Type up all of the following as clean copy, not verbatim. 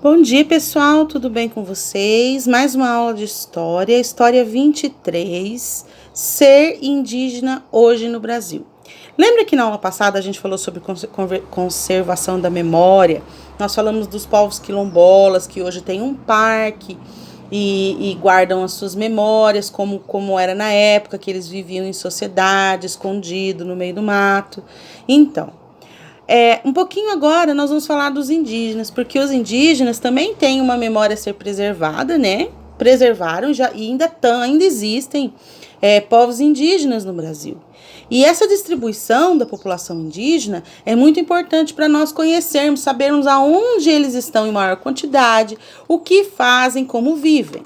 Bom dia, pessoal, tudo bem com vocês? Mais uma aula de história 23, ser indígena hoje no Brasil. Lembra que na aula passada a gente falou sobre conservação da memória? Nós falamos dos povos quilombolas, que hoje tem um parque e guardam as suas memórias, como era na época que eles viviam em sociedade, escondido no meio do mato. Então, um pouquinho agora nós vamos falar dos indígenas, porque os indígenas também têm uma memória a ser preservada, né? Preservaram já e ainda existem povos indígenas no Brasil. E essa distribuição da população indígena é muito importante para nós conhecermos, sabermos aonde eles estão em maior quantidade, o que fazem, como vivem.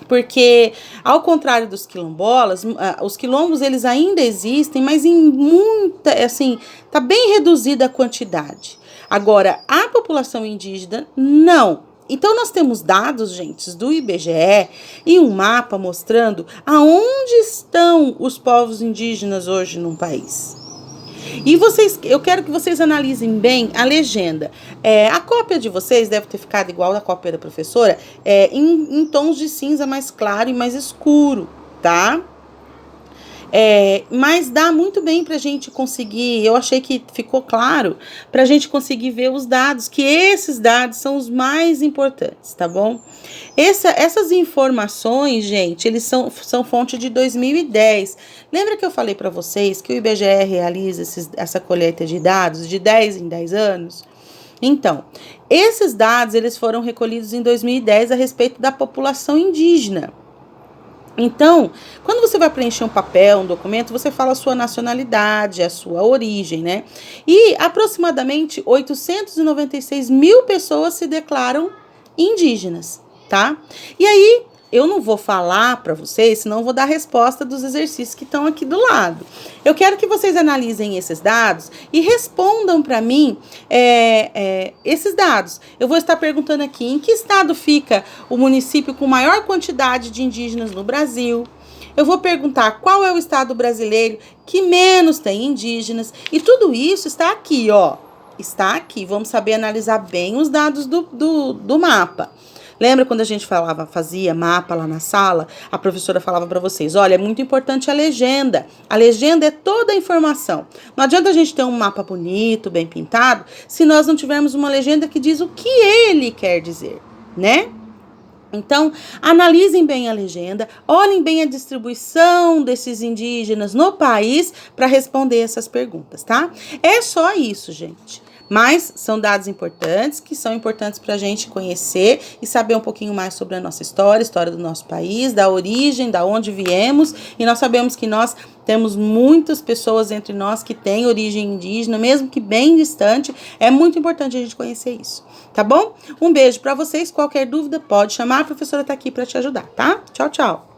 Porque, ao contrário dos quilombolas, os quilombos eles ainda existem, mas em muita, assim, tá bem reduzida a quantidade. Agora, a população indígena, não. Então, nós temos dados, gente, do IBGE e um mapa mostrando aonde estão os povos indígenas hoje no país. E eu quero que vocês analisem bem a legenda. A cópia de vocês deve ter ficado igual a cópia da professora, em tons de cinza mais claro e mais escuro, tá? Mas dá muito bem pra gente conseguir, eu achei que ficou claro, pra gente conseguir ver os dados, que esses dados são os mais importantes, tá bom? Essas informações, gente, eles são fonte de 2010. Lembra que eu falei pra vocês que o IBGE realiza essa colheita de dados de 10 em 10 anos? Então, esses dados, eles foram recolhidos em 2010 a respeito da população indígena. Então, quando você vai preencher um papel, um documento, você fala a sua nacionalidade, a sua origem, né? E aproximadamente 896 mil pessoas se declaram indígenas, tá? E aí, eu não vou falar para vocês, senão eu vou dar a resposta dos exercícios que estão aqui do lado. Eu quero que vocês analisem esses dados e respondam para mim esses dados. Eu vou estar perguntando aqui, em que estado fica o município com maior quantidade de indígenas no Brasil? Eu vou perguntar qual é o estado brasileiro que menos tem indígenas. E tudo isso está aqui, ó. Está aqui. Vamos saber analisar bem os dados do mapa. Lembra quando a gente fazia mapa lá na sala? A professora falava para vocês, olha, é muito importante a legenda. A legenda é toda a informação. Não adianta a gente ter um mapa bonito, bem pintado, se nós não tivermos uma legenda que diz o que ele quer dizer, né? Então, analisem bem a legenda, olhem bem a distribuição desses indígenas no país para responder essas perguntas, tá? É só isso, gente. Mas são dados importantes, que são importantes para a gente conhecer e saber um pouquinho mais sobre a nossa história do nosso país, da origem, da onde viemos. E nós sabemos que nós temos muitas pessoas entre nós que têm origem indígena, mesmo que bem distante. É muito importante a gente conhecer isso, tá bom? Um beijo para vocês. Qualquer dúvida, pode chamar. A professora está aqui para te ajudar, tá? Tchau, tchau.